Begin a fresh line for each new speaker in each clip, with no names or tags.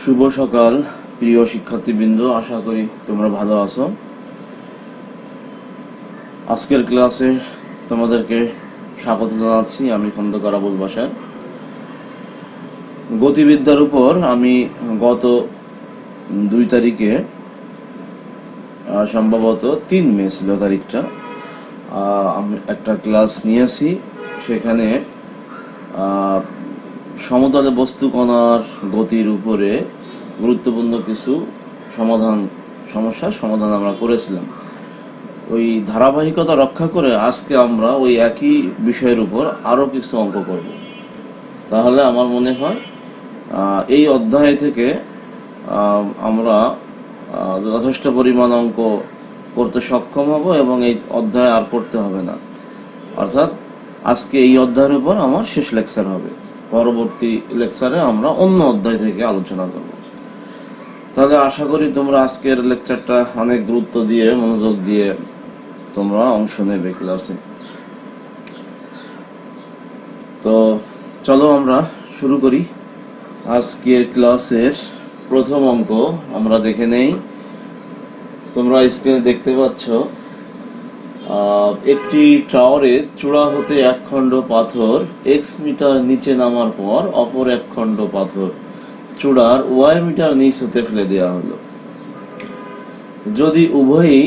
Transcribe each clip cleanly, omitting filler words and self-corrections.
শুভ সকাল প্রিয় শিক্ষার্থীবৃন্দ, আশা করি তোমরা ভালো আছো। আজকের ক্লাসে তোমাদেরকে স্বাগত জানাচ্ছি। আমি খন্দকার আবুল বাশার। গতিবিদ্যার উপর আমি গত 2 তারিখে, সম্ভবত 3 মে ছিল তারিখটা, আমি একটা ক্লাস নিয়েছি। সেখানে সমতলে বস্তু কণার গতির উপরে গুরুত্বপূর্ণ কিছু সমস্যার সমাধান আমরা করেছিলাম। ওই ধারাবাহিকতা রক্ষা করে আজকে আমরা ওই একই বিষয়ের উপর আরো কিছু অঙ্ক করব। তাহলে আমার মনে হয় এই অধ্যায় থেকে আমরা যথেষ্ট পরিমাণ অঙ্ক করতে সক্ষম হব এবং এই অধ্যায় আর করতে হবে না। অর্থাৎ আজকে এই অধ্যায়ের উপর আমার শেষ লেকচার হবে। পরবর্তী লেকচারে আমরা অন্য অধ্যায় থেকে আলোচনা করব। তাহলে আশা করি তোমরা আজকের লেকচারটা অনেক গুরুত্ব দিয়ে, মনোযোগ দিয়ে তোমরা অংশ নেবে ক্লাসে। তো চলো আমরা শুরু করি। আজকের ক্লাসের প্রথম অঙ্ক আমরা দেখে নেই। তোমরা স্ক্রিনে দেখতে পাচ্ছ, একটি টাওয়ারে চূড়া হতে এক খণ্ড পাথর x মিটার নিচে নামার পর অপর এক খণ্ড পাথর চূড়ার y মিটার নিচ হতে ফেলে দেওয়া হলো। যদি উভয়ই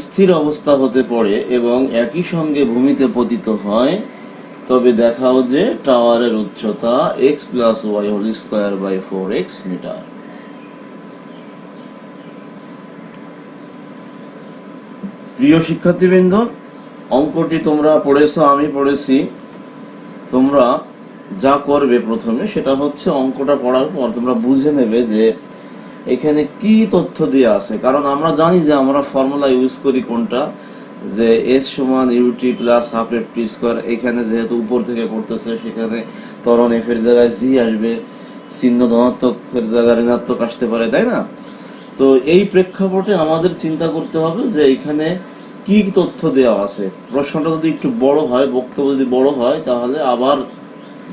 স্থির অবস্থা হতে পড়ে এবং একই সঙ্গে ভূমিতে পতিত হয়, তবে দেখাও যে টাওয়ারের উচ্চতা x + y² / 4x মিটার। প্রিয় শিক্ষার্থীবৃন্দ, অঙ্কটি তোমরা পড়েছো, আমি পড়েছি। তোমরা যা করবে প্রথমে সেটা হচ্ছে অঙ্কটা পড়ার পর তোমরা বুঝে নেবে যে এখানে কি তথ্য দেওয়া আছে। কারণ আমরা জানি যে আমরা ফর্মুলা ইউজ করি কোনটা, যে S = ut + ½ এখানে যেহেতু উপর থেকে পড়তেছে, সেখানে ত্বরণ f এর জায়গায় g আসবে, চিহ্ন ধনাত্মকের জায়গায় ঋণাত্মক আসতে পারে, তাই না? তো এই প্রেক্ষাপটে আমাদের চিন্তা করতে হবে যে এখানে কি তথ্য দেওয়া আছে। প্রশ্নটা যদি একটু বড় হয়, বক্তব্য যদি বড় হয়, তাহলে আবার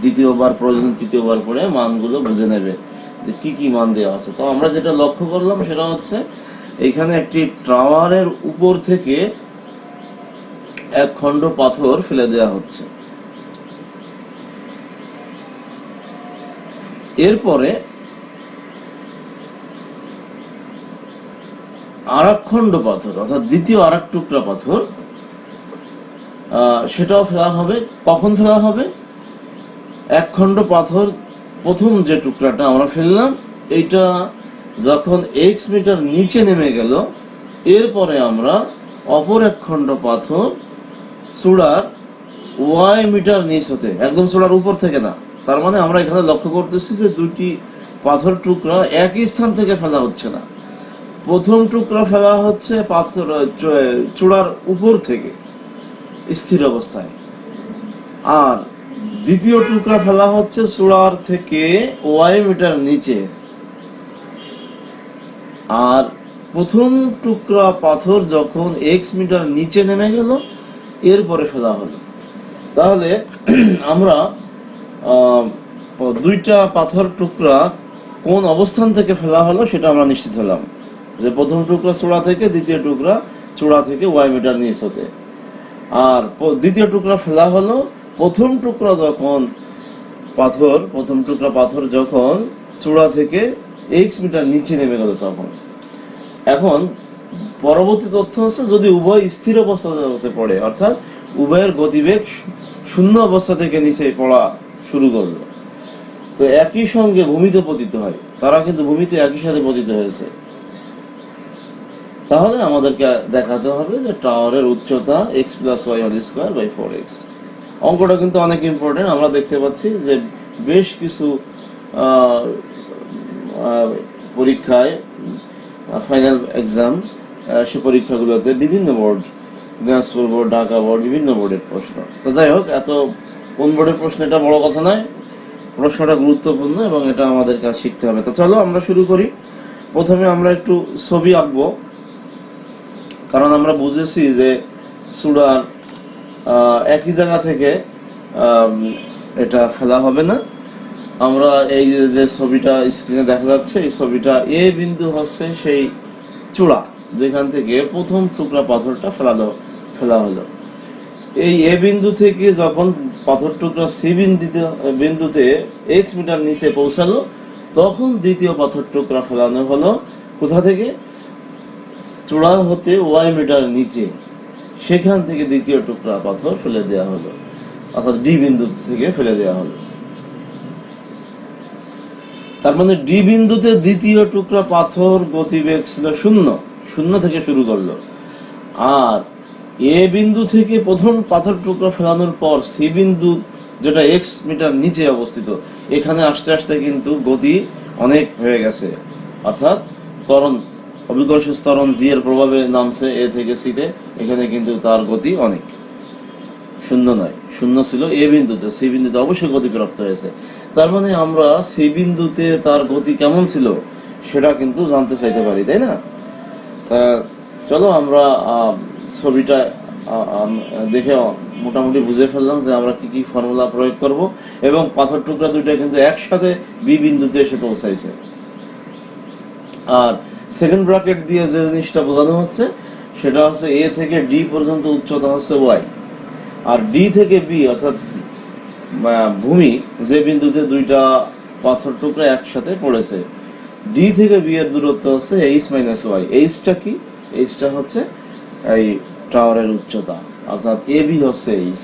দ্বিতীয়বার প্রয়োজন তৃতীয়বার পরে মানগুলো বুঝে নেবে যে কি কি মান দেওয়া আছে। তো আমরা যেটা লক্ষ্য করলাম সেটা হচ্ছে এখানে একটি টাওয়ারের উপর থেকে এক খণ্ড পাথর ফেলে দেওয়া হচ্ছে। এরপরে আর এক খণ্ড পাথর, অর্থাৎ দ্বিতীয় আর এক টুকরা পাথর, সেটাও ফেলা হবে। কখন ফেলা হবে? এক খণ্ড পাথর প্রথম যে টুকরাটা আমরা ফেললাম, এইটা যখন x মিটার নিচে নেমে গেল, এরপরে আমরা অপর এক খণ্ড পাথর চূড়ার y মিটার নিচ হতে, একদম চূড়ার উপর থেকে না। তার মানে আমরা এখানে লক্ষ্য করতেছি যে দুটি পাথর টুকরা একই স্থান থেকে ফেলা হচ্ছে না। প্রথম টুকরা ফেলা হচ্ছে পাথর চূড়ার উপর থেকে স্থির অবস্থায়, আর দ্বিতীয় টুকরা ফেলা হচ্ছে চূড়ার থেকে y মিটার নিচে। আর প্রথম টুকরা পাথর যখন x মিটার নিচে নেমে গেল, এরপরে ফেলা হলো। তাহলে আমরা দুইটা পাথর টুকরা কোন অবস্থান থেকে ফেলা হলো সেটা আমরা নিশ্চিত হলাম, যে প্রথম টুকরা চূড়া থেকে, দ্বিতীয় টুকরা চূড়া থেকে y মিটার নিচ হতে। আর দ্বিতীয় টুকরা ফেলা হলো প্রথম টুকরা পাথর যখন চূড়া থেকে x মিটার নিচে নেমে গেল তখন। এখন পরবর্তী তথ্য হচ্ছে যদি উভয় স্থির অবস্থাতে হতে পড়ে, অর্থাৎ উভয়ের গতিবেগ শূন্য অবস্থা থেকে নিচে পড়া শুরু করলো, তো একই সঙ্গে ভূমিতে পতিত হয়। তারা কিন্তু ভূমিতে একই সাথে পতিত হয়েছে। তাহলে আমাদেরকে দেখাতে হবে যে টাওয়ারের উচ্চতা x + y² / 4x। অঙ্কটা কিন্তু অনেক ইম্পর্টেন্ট। আমরা দেখতে পাচ্ছি যে বেশ কিছু পরীক্ষায়, ফাইনাল এক্সাম, সে পরীক্ষাগুলোতে বিভিন্ন board, Dinajpur board, Dhaka board, বিভিন্ন বোর্ডের প্রশ্ন। তো যাই হোক, এত কোন বোর্ডের প্রশ্ন এটা বড় কথা নয়, প্রশ্নটা গুরুত্বপূর্ণ এবং এটা আমাদের কাছে শিখতে হবে। তো চলো আমরা শুরু করি। প্রথমে আমরা একটু ছবি আঁকবো, কারণ আমরা বুঝেছি যে চূড়ার একই জায়গা থেকে এটা ফেলা হবে না। আমরা এই যে ছবিটা স্ক্রিনে দেখা যাচ্ছে, এই ছবিটা এ বিন্দু হচ্ছে সেই চূড়া যেখান থেকে প্রথম টুকরা পাথরটা ফেলা হলো। এই এ বিন্দু থেকে যখন পাথর টুকরা সি বিন্দুতে এক্স মিটার নিচে পৌঁছালো, তখন দ্বিতীয় পাথর টুকরা ফেলানো হলো কোথা থেকে? চূড়া হতে ওয়াই মিটার নিচে, সেখান থেকে দ্বিতীয় টুকরা পাথর ফেলে দেওয়া হলো, অর্থাৎ ডি বিন্দু থেকে ফেলে দেওয়া হলো। তার মানে ডি বিন্দুতে দ্বিতীয় টুকরা পাথর গতিবেগ ছিল শূন্য থেকে শুরু করলো, আর এ বিন্দু থেকে প্রথম পাথর টুকরা ফেলানোর পর সি বিন্দু যেটা এক্স মিটার নিচে অবস্থিত, এখানে আস্তে আস্তে কিন্তু গতি অনেক হয়ে গেছে, অর্থাৎ ত্বরণ অভিকর্ষজ ত্বরণ জি এর প্রভাবে নামছে এ থেকে সিতে, এখানে কিন্তু তার গতি অনেক, শূন্য নয়। শূন্য ছিল এ বিন্দুতে, সি বিন্দুতে অবশ্যই গতি প্রাপ্ত হয়েছে। তার মানে আমরা সি বিন্দুতে তার গতি কেমন ছিল সেটা কিন্তু জানতে চাইতে পারি, তাই না? তা চলো আমরা ছবিটা দেখে মোটামুটি বুঝে ফেললাম যে আমরা কি কি ফর্মুলা প্রয়োগ করব, এবং পাথর টুকরা দুইটা কিন্তু একসাথে বি বিন্দুতে এসে পৌঁছাইছে। আর সেকেন্ড ব্র্যাকেট দিয়ে যে জিনিসটা বোঝানো হচ্ছে সেটা হচ্ছে এ থেকে ডি পর্যন্ত উচ্চতা হচ্ছে ওয়াই, আর ডি থেকে বি অর্থাৎ ভূমি যে বিন্দুতে দুইটা পাথর টুকরা একসাথে পড়েছে, ডি থেকে বি এর দূরত্ব হচ্ছে এইচ মাইনাস ওয়াই। এইচটা কি? এইচটা হচ্ছে এই টাওয়ারের উচ্চতা, অর্থাৎ এ বি হচ্ছে এইচ।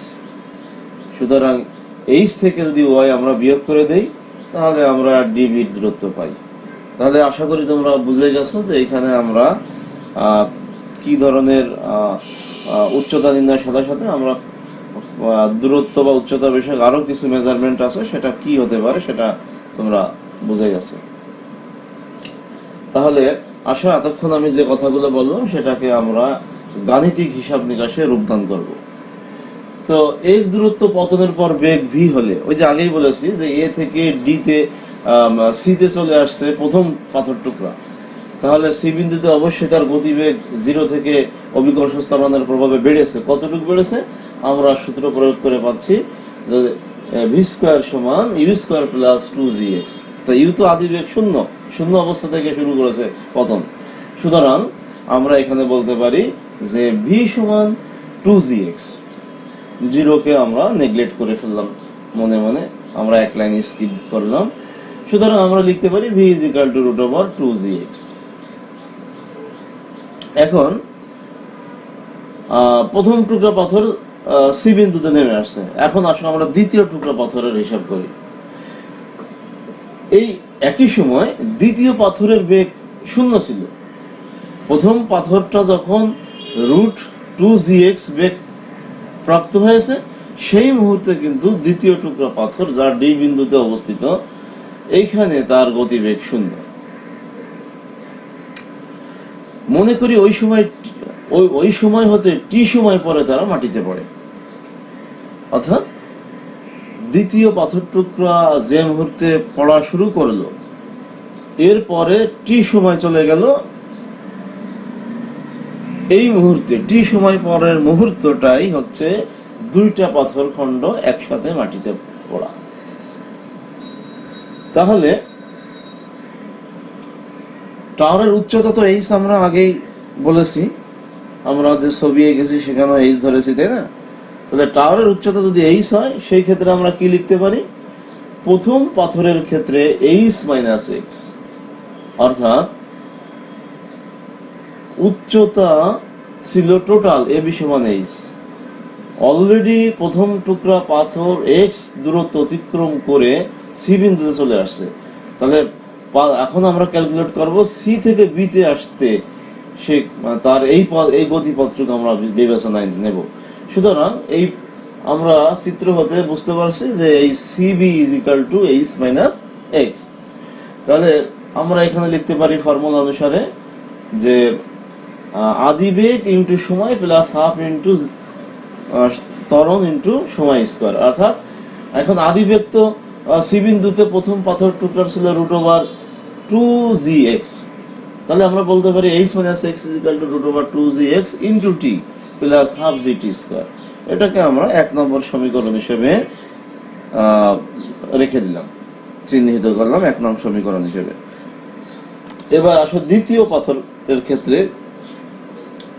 সুতরাং এইচ থেকে যদি ওয়াই আমরা বিয়োগ করে দেই তাহলে আমরা ডিবির দূরত্ব পাই। তাহলে আশা করি তোমরা বুঝে গেছো যে এখানে আমরা কি ধরনের উচ্চতা নির্ণয়ের সাথে সাথে আমরা দূরত্ব বা উচ্চতা বিষয়ক আরো কিছু মেজারমেন্ট আছে, সেটা কি হতে পারে সেটা তোমরা বুঝে গেছো। তাহলে আসো এতক্ষণ আমি যে কথাগুলো বললাম সেটাকে আমরা গাণিতিক হিসাব নিকাশে রূপদান করব। তো এক্স দূরত্ব পতনের পর বেগ ভি হলে, ওই যে আগেই বলেছি যে এ থেকে ডি তে সি তে চলে আসছে প্রথম পাথর টুকরা, তাহলে সি বিন্দুতে অবশ্যই তার গতিবেগ 0 থেকে অভিকর্ষজ ত্বরণের প্রভাবে বেড়েছে। কতটুকু বেড়েছে? আমরা সূত্র প্রয়োগ করে পাচ্ছি যে ভি স্কয়ার সমান ইউ স্কয়ার প্লাস 2gx। তো ইউ তো আদিবেগ শূন্য অবস্থা থেকে শুরু করেছে পতন, সুতরাং আমরা এখানে বলতে পারি যে ভি সমান 2gx। 0 কে আমরা নেগলেক্ট করে ফেললাম, মনে মনে আমরা এক লাইন স্কিপ করলাম, সুতরাং আমরা লিখতে পারি v is equal to √2gx। এখন প্রথম টুকরা পাথর সি বিন্দুতে নেমে আসছে, এখন আসলে আমরা দ্বিতীয় টুকরা পাথরের হিসাব করি। এই একই সময় দ্বিতীয় পাথরের বেগ 0 ছিল। প্রথম পাথরটা যখন √2gx বেগ প্রাপ্ত হয়েছে, সেই মুহূর্তে কিন্তু দ্বিতীয় টুকরা পাথর যা ডি বিন্দুতে অবস্থিত, এইখানে তার গতিবেগ 0। মনে করি ওই সময় হতে টি সময় পরে তারা মাটিতে পড়ে, অর্থাৎ দ্বিতীয় পাথর টুকরা যে মুহূর্তে পড়া শুরু করলো, এরপরে টি সময় চলে গেল, এই মুহূর্তে টি সময় পরের মুহূর্তটাই হচ্ছে দুইটা পাথর খণ্ড একসাথে মাটিতে পড়া। তাহলে টাওয়ারের উচ্চতা তো এইচ আমরা আগেই বলেছি, আমরা যে ছবি এঁকেছি সেখানে এইচ ধরেছি, তাই না? তাহলে টাওয়ারের উচ্চতা যদি এইচ হয়, সেই ক্ষেত্রে আমরা কি লিখতে পারি? প্রথম পাথরের ক্ষেত্রে এইচ মাইনাস এক্স, অর্থাৎ উচ্চতা ছিল টোটাল এ বি সমান এইচ। অলরেডি প্রথম টুকরা পাথর এক্স দূরত্ব অতিক্রম করে সি বিন্দুতে চলে আসছে, তাহলে এখন আমরা ক্যালকুলেট করব সি থেকে বি তে আসতে সে তার এই গতিপথটুকু আমরা বিবেচনায় নেব। সুতরাং এই আমরা চিত্র হতে বুঝতে পারছি যে এই CB is equal to H minus X. তাহলে আমরা এখানে লিখতে পারি ফর্মুলা অনুসারে যে আদিবেগ ইন্টু সময় প্লাস হাফ ইন্টু ত্বরণ ইন্টু সময় স্কয়ার। অর্থাৎ এখন আদিবেগ তো সি বিন্দুতে প্রথম পাথর টুকরার ছিল √2gx, তাহলে আমরা বলতে পারি h minus x is equal two √2gx into T plus half gt square. এটাকে আমরা 1 নম্বর সমীকরণ হিসেবে রেখে দিলাম। চিহ্নিত করলাম 1 নং সমীকরণ হিসেবে। এবার আসো দ্বিতীয় পাথরের ক্ষেত্রে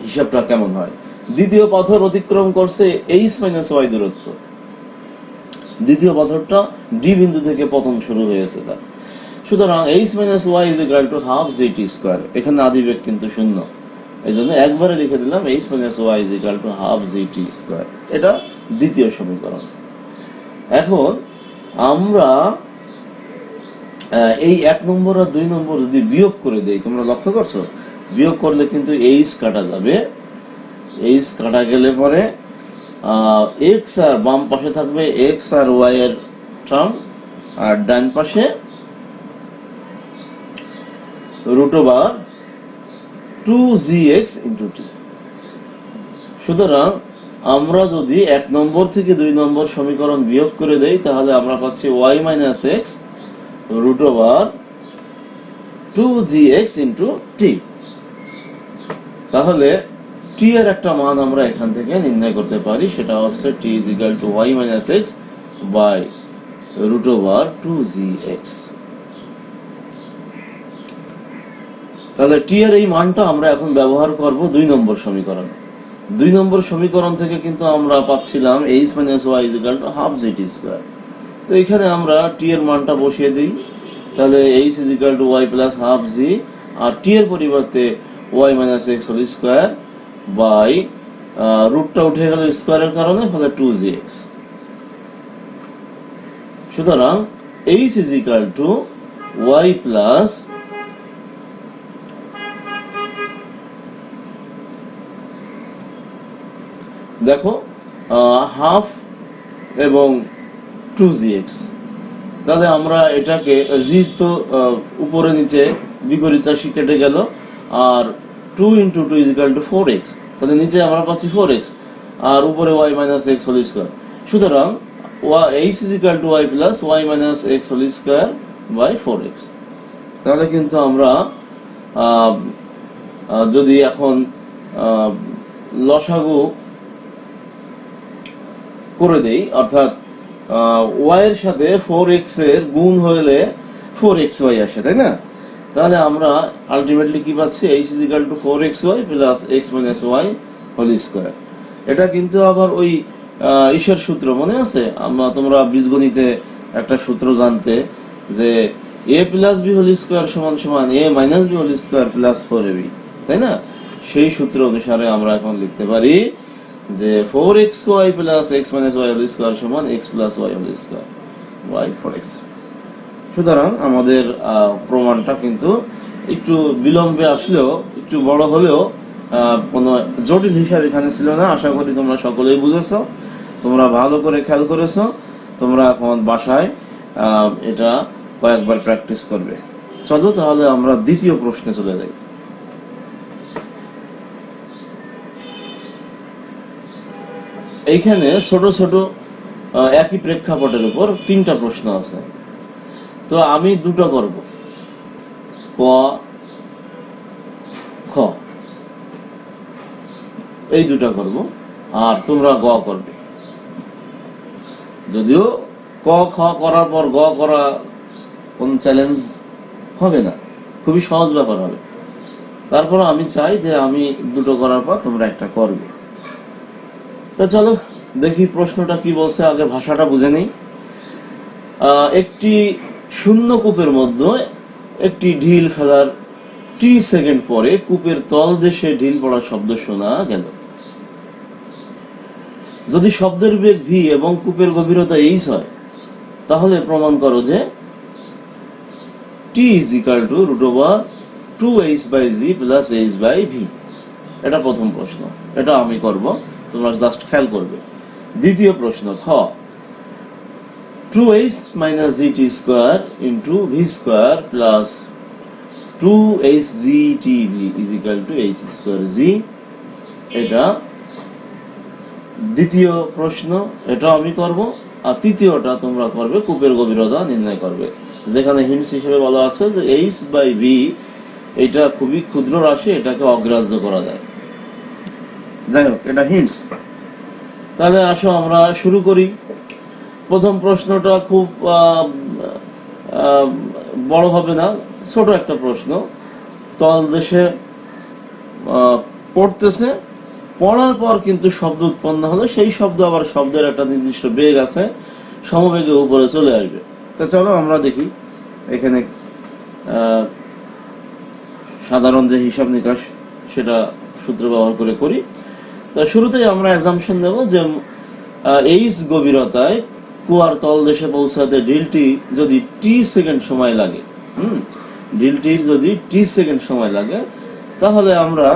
হিসাবটা কেমন হয়। দ্বিতীয় পাথর অতিক্রম করছে h-y দূরত্ব। দ্বিতীয় পাথরটা ডি বিন্দু থেকে পতন শুরু হয়েছে তার। সুতরাং h-y is equal to half gt square. এখানে আদিবেগ কিন্তু শূন্য, এই জন্য একবারে লিখে দিলাম h-y is equal to half gt square. এটা দ্বিতীয় সমীকরণ। এখন আমরা এই 1 নম্বর আর 2 নম্বর যদি বিয়োগ করে দেই, তোমরা লক্ষ্য করছো বিয়োগ করলে কিন্তু h কাটা যাবে। h কাটা গেলে পরে x আর বাম পাশে থাকবে x আর y এর টার্ম, আর ডান পাশে √2gx × t। সুতরাং আমরা যদি 1 নম্বর থেকে 2 নম্বর সমীকরণ বিয়োগ করে দেই তাহলে আমরা পাচ্ছি y - x √2gx × t। তাহলে t এর একটা মান আমরা এখান থেকে নির্ণয় করতে পারি, সেটা হচ্ছে t is equal to y - x by √2gx। তাহলে t এর এই মানটা আমরা এখন ব্যবহার করব 2 নম্বর সমীকরণে। 2 নম্বর সমীকরণ থেকে কিন্তু আমরা পাচ্ছিলাম h-y is equal to half gt square. তো এখানে আমরা t এর মানটা বসিয়ে দিই, তাহলে h is equal to y plus half g, R t এর পরিবর্তে y - x whole square by রুটটা উঠে গেল স্কয়ারের কারণে, ফলে 2gx। সুতরাং h is equal to y plus দেখো হাফ এবং 2gx। তাহলে আমরা এটাকে g তো উপরে নিচে বিপরীত রাশি কেটে গেল, আর 2 × 2 is equal to 4x। তাহলে নিচে আমরা পাচ্ছি 4x আর উপরে y - x হোল স্কয়ার। সুতরাং h is equal to y plus y - x whole square by 4x। তাহলে কিন্তু আমরা যদি এখন লসাগু করে দেই, অর্থাৎ y এর সাথে 4x এর গুণ হলে 4xy আসে, তাই না? তাহলে আমরা আলটিমেটলি কি পাচ্ছি, h is equal to 4xy plus x - y whole square. এটা কিন্তু আবার ওই ঈশ্বর সূত্র মনে আছে, তোমরা বীজগণিতে একটা সূত্র জানতে যে a plus b whole square সমান সমান a minus b whole square plus 4ab, তাই না? সেই সূত্র অনুসারে আমরা এখন লিখতে পারি যে 4xy plus x minus y whole square সমান x plus y whole square y 4x। সুতরাং আমাদের প্রমাণটা কিন্তু একটু বিলম্বে আসলেও, একটু বড় হলেও কোনো জটিল হিসাব এখানে ছিল না। আশা করি তোমরা সকলেই বুঝেছো, তোমরা ভালো করে খেয়াল করেছো। তোমরা এখন বাসায় এটা কয়েকবার প্র্যাকটিস করবে। চলো তাহলে আমরা দ্বিতীয় প্রশ্নে চলে যাই। এইখানে ছোট ছোট একই প্রেক্ষাপটের উপর 3টা প্রশ্ন আছে। তো আমি দুটো করব, ক খ, এই দুটা করব, আর তোমরা গ করবে। যদিও ক খ করার পর গ করা কোন চ্যালেঞ্জ হবে না, খুবই সহজ ব্যাপার হবে। তারপর আমি চাই যে আমি দুটো করার পর তোমরা একটা করবে। তো চলো দেখি প্রশ্নটা কি বলছে, আগে ভাষাটা বুঝে নেই। একটি শূন্য কূপের মধ্যে একটি ঢিল ফেলার 30 সেকেন্ড পরে কূপের তল দেশে ঢিল পড়ার শব্দ শোনা গেল। যদি শব্দের বেগ v এবং কূপের গভীরতা h হয়, তাহলে প্রমাণ করো যে t is equal to √2h/g plus h/v। এটা প্রথম প্রশ্ন, এটা আমি করব, তোমরা জাস্ট খেয়াল করবে। দ্বিতীয় প্রশ্ন খ, 2h minus gt square into v square plus 2hgtv is equal to h square g। এটা দ্বিতীয় প্রশ্ন, এটা আমি করব। আর তৃতীয়টা তোমরা করবে, কূপের গভীরতা নির্ণয় করবে, যেখানে হিন্টস হিসেবে বলা আছে যে h/v এটা খুবই ক্ষুদ্র রাশি, এটাকে অগ্রাহ্য করা যায়। যাই হোক, এটা হিন্টস। তাহলে আসো আমরা শুরু করি। প্রথম প্রশ্নটা খুব বড় হবে না, ছোট একটা প্রশ্ন। তলদেশে পড়তেছে, পড়ার পর কিন্তু শব্দ উৎপন্ন হলো, সেই শব্দ আবার শব্দের একটা নির্দিষ্ট বেগ আছে, সমবেগে উপরে চলে আসবে। তো চলো আমরা দেখি এখানে সাধারণ যে হিসাব নিকাশ সেটা সূত্র ব্যবহার করে করি। তা শুরুতেই আমরা অ্যাজাম্পশন দেব যে এইচ গভীরতায় কুয়ার তলদেশে পৌঁছাতে ড্রিলটি যদি টি সেকেন্ড সময় লাগে, ড্রিলটির যদি টি সেকেন্ড সময় লাগে, তাহলে আমরা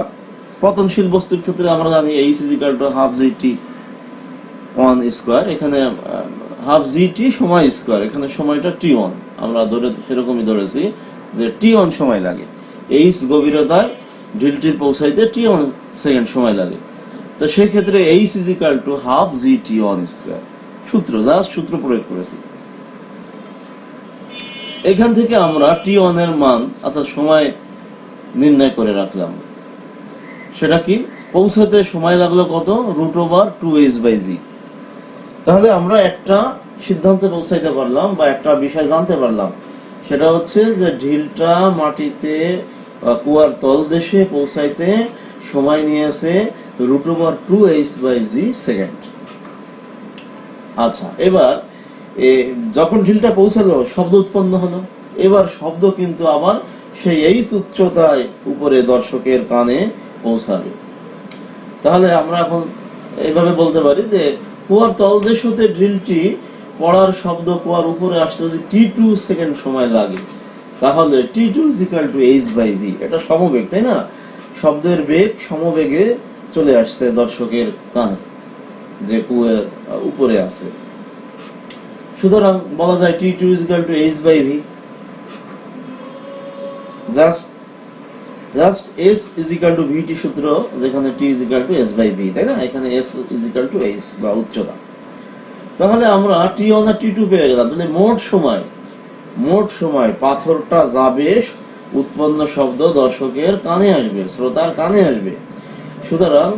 পতনশীল বস্তুর ক্ষেত্রে আমরা জানি H is equal to half G T one square. এখানে হাফ জি টি সময় স্কোয়ার, এখানে সময়টা টি ওয়ান, আমরা ধরে সেরকমই ধরেছি যে টি ওয়ান সময় লাগে। এইচ গভীরতায় ড্রিলটির পৌঁছাইতে টি ওয়ান সেকেন্ড সময় লাগে। তো সেক্ষেত্রে H is equal to half G T one square. সূত্র, জাস্ট সূত্র প্রয়োগ করেছি। এখান থেকে আমরা টি ওয়ান এর মান অর্থাৎ সময় নির্ণয় করে রাখলাম। সেটা কি? পৌঁছাতে সময় লাগলো কত? √2h/g। তাহলে আমরা একটা সিদ্ধান্তে পৌঁছাইতে পারলাম বা একটা বিষয় জানতে পারলাম, সেটা হচ্ছে যে ঢিলটা মাটিতে কুয়ার তলদেশে পৌঁছাইতে সময় নিয়েছে √2h/g সেকেন্ড। আচ্ছা, এবার যখন ঢিলটা পৌঁছালো শব্দ উৎপন্ন হলো। এবার শব্দ কিন্তু আবার সেই এইচ উচ্চতায় উপরে দর্শকের কানে পৌঁছাবে। তাহলে আমরা এখন এইভাবে বলতে পারি যে কুয়ার তলদেশ হতে ড্রিলটি পড়ার শব্দ কুয়ার উপরে আসতে যদি t2 সেকেন্ড সময় লাগে, তাহলে t2 = h/v। এটা সমবেগ, তাই না? শব্দের বেগ সমবেগে চলে আসছে দর্শকের কানে যে কুয়ার উপরে আছে। সুতরাং বলা যায় t2 = h/v। Just s = vt সূত্র, যেখানে t = s/v, তাই না? এখানে s = h বা উচ্চতা। তাহলে আমরা t1 আর t2 পেয়ে গেলাম। তাহলে মোট সময় পাথরটা যাবে, উৎপন্ন শব্দ দর্শকের কানে আসবে, শ্রোতার কানে আসবে। সুতরাং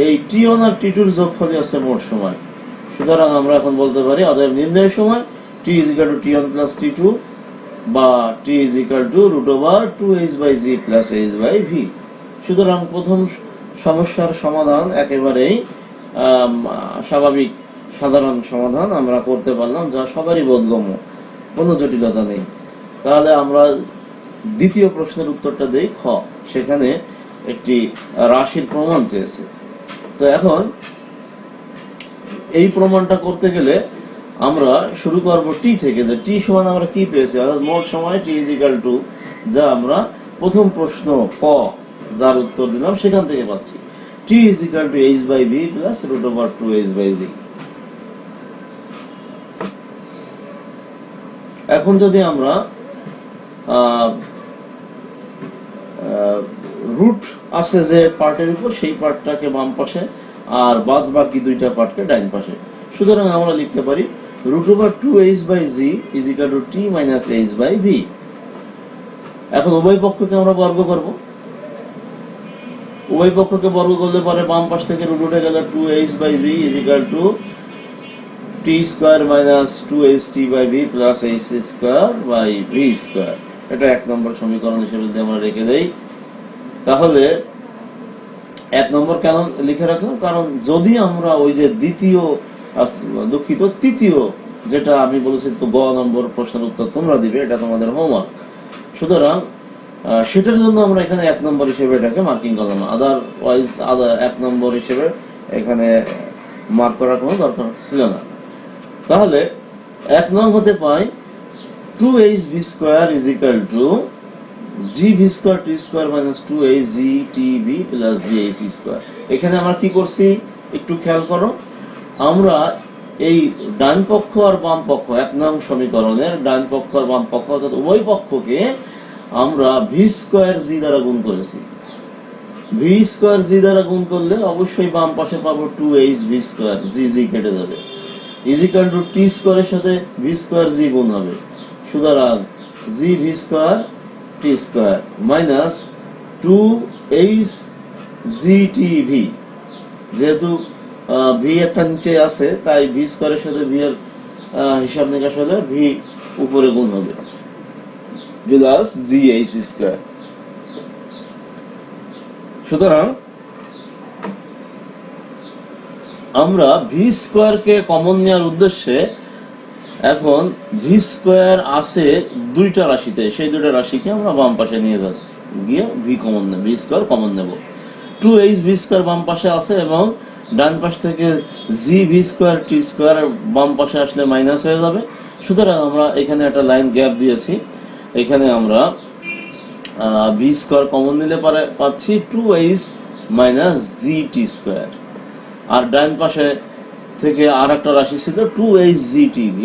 এই t1 আর t2 যোগফলই আছে মোট সময়। সুতরাং আমরা এখন বলতে পারি অতএব নির্ণয় সময় t = t1 + t2 বা t = √2h/g + h/v। সুতরাং প্রথম সমস্যার সমাধান একেবারেই স্বাভাবিক সাধারণ সমাধান আমরা করতে পারলাম, যা সবারই বোধগম্য, কোনো জটিলতা নেই। তাহলে আমরা দ্বিতীয় প্রশ্নের উত্তরটা দেই, খ। সেখানে একটি রাশির প্রমাণ চেয়েছে। তো এখন এই প্রমাণটা করতে গেলে আমরা শুরু করব টি থেকে, যে টি সমান আমরা কি পেয়েছি, অর্থাৎ মোট সময় t = যা আমরা প্রথম প্রশ্ন ক যার উত্তর দিলাম সেখান থেকে পাচ্ছি t = h/v + √2h/g। এখন যদি আমরা রুট আছে যে পার্টের উপর, সেই পার্টটাকে বাম পাশে আর বাদ বাকি দুইটা পার্টকে ডাইন পাশে, সুতরাং আমরা লিখতে পারি √2h/g = t - h/v। এখন উভয় পক্ষকে আমরা বর্গ করব। উভয় পক্ষকে বর্গ করলে পরে বাম পাশ থেকে রুট উঠে গেলে 2h/g = t² - 2ht/v + h²/v²। এটা 1 নম্বর সমীকরণ হিসেবে যদি আমরা রেখে দেই, তাহলে 1 নম্বর কেন লিখে রাখলাম? কারণ যদি আমরা ওই যে তৃতীয় যেটা আমি বলেছি, তো গ নম্বর প্রশ্নের উত্তর তোমরা দিবে, এটা তোমাদের হোমওয়ার্ক। সুতরাং সেটার জন্য আমরা এখানে 1 নম্বর হিসেবে এটাকে মার্কিং করলাম। আদারওয়াইজ 1 নম্বর হিসেবে এখানে মার্ক করার কোনো দরকার ছিল না। তাহলে 1 নং হতে পাই 2hv² = gv²t² - 2hgtv + gh²। এখানে আমরা কি করছি একটু খেয়াল করো। আমরা এই ডান পক্ষ আর বাম পক্ষ, 1 নং সমীকরণের ডান পক্ষ আর বাম পক্ষ অর্থাৎ উভয় পক্ষকে আমরা v²g দ্বারা গুণ করেছি। v²g দ্বারা গুণ করলে অবশ্যই বাম পাশে পাবো 2hv², g কেটে যাবে, = t² এর সাথে v²g গুণ হবে। সুতরাং gv²t² - 2hgtv। যেহেতু v একটা নিচে আছে, তাই v² এর সাথে v এর হিসাব নিকাশ হলে v উপরে গুণ হবে। Plus GH square. সুতরাং আমরা ভি স্কয়ারকে কমন নেওয়ার উদ্দেশ্যে এখন ভি স্কয়ার আছে দুইটা রাশিতে, সেই দুইটা রাশিকে আমরা বাম পাশে নিয়ে যাব, গিয়ে ভি কমন নেব, ভি স্কয়ার কমন নেব। 2h ভি স্কয়ার বাম পাশে আছে এবং ডান পাশ থেকে জি ভি স্কয়ার টি স্কয়ার বাম পাশে আসলে মাইনাস হয়ে যাবে। সুতরাং আমরা এখানে একটা লাইন গ্যাপ দিয়েছি, এখানে আমরা ভি স্কয়ার কমন নিলে পাচ্ছি 2h মাইনাস জি টি স্কয়ার। আর ডান পাশে থেকে আর একটা রাশি ছিল 2hgtv,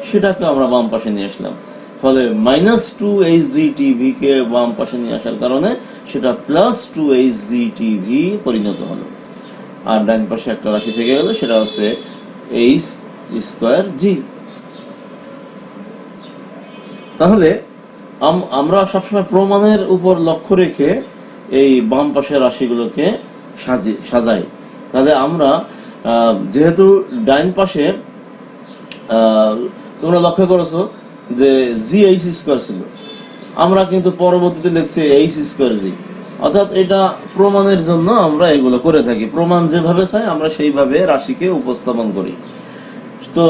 সেটাকে আমরা বাম পাশে নিয়ে আসলাম, ফলে মাইনাস 2hgtv কে বাম পাশে নিয়ে আসার কারণে সেটা প্লাস 2hgtv পরিণত হলো। আর ডান পাশে একটা রাশি থেকে গেল, সেটা হচ্ছে h স্কয়ার জি। তাহলে আমরা সবসময় প্রমাণের উপর লক্ষ্য রেখে এই বাম পাশের রাশিগুলোকে সাজাই। তাহলে আমরা যেহেতু ডাইন পাশে তোমরা লক্ষ্য করেছো যে GH স্কয়ার ছিল, আমরা কিন্তু পরবর্তীতে লিখছি h স্কয়ার জি, অর্থাৎ এটা প্রমাণের জন্য আমরা এগুলো করে থাকি। প্রমাণ যেভাবে চাই আমরা সেইভাবে রাশিকে উপস্থাপন করি। তো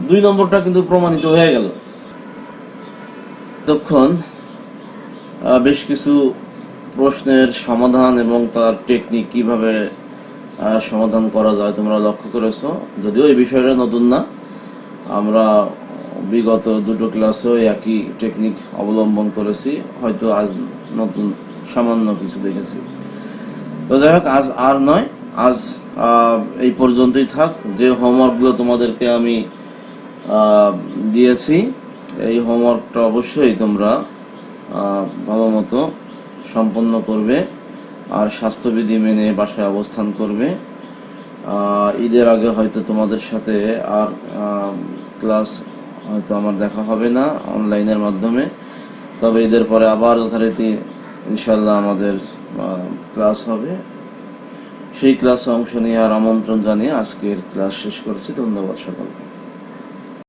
2 নম্বরটা কিন্তু প্রমাণিত হয়ে গেল। তখন বেশ কিছু প্রশ্নের সমাধান এবং তার টেকনিক কিভাবে সমাধান করা যায় তোমরা লক্ষ্য করেছো। যদিও এই বিষয়টা নতুন না, আমরা বিগত দুটো ক্লাসেও একই টেকনিক অবলম্বন করেছি, হয়তো আজ নতুন সামান্য কিছু দেখেছি। তো যাই হোক, আজ আর নয়, আজ এই পর্যন্তই থাক। যে হোমওয়ার্কগুলো তোমাদেরকে আমি দিয়েছি, এই হোমওয়ার্কটা অবশ্যই তোমরা ভালো মতো সম্পন্ন করবে আর স্বাস্থ্যবিধি মেনে বাসায় অবস্থান করবে। ঈদের আগে হয়তো তোমাদের সাথে আর ক্লাস হয়তো আমার দেখা হবে না অনলাইনের মাধ্যমে, তবে ঈদের পরে আবার যথারীতি ইনশাল্লাহ আমাদের ক্লাস হবে। সেই ক্লাসে অংশ নিয়ে আর আমন্ত্রণ জানিয়ে আজকের ক্লাস শেষ করছি। ধন্যবাদ সকলকে।